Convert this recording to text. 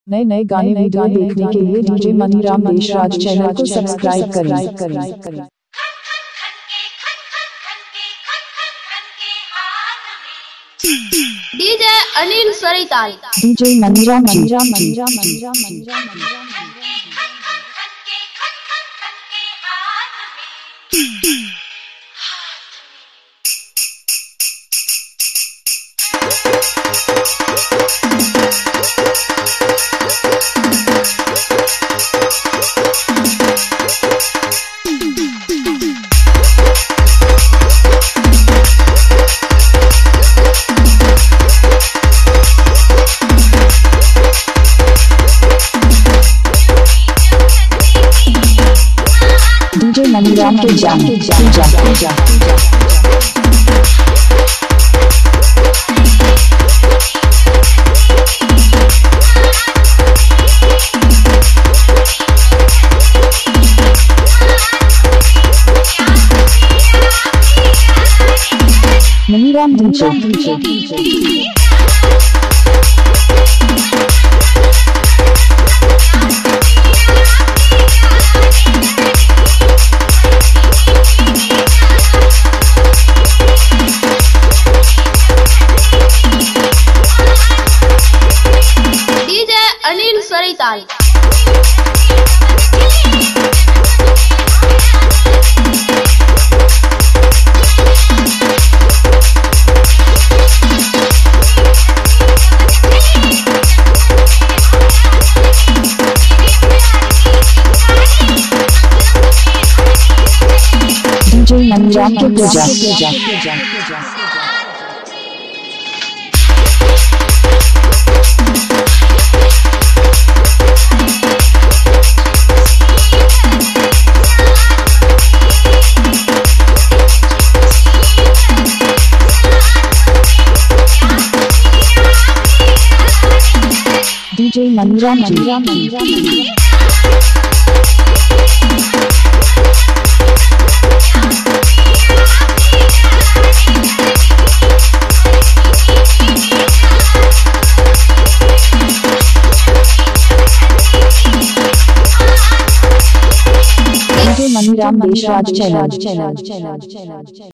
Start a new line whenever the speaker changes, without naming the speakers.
नए नए गाने वीडियो देखने के लिए डीजे मनीराम देशराज चैनल को सब्सक्राइब करें।
DJ Anil Sarital
DJ Maniram DJ Maniram के जान मनीराम डीजे
अनिल सरिताल
डीजे मनीराम के पूजा डीजे मनीराम मनीराम देशराज चैनल।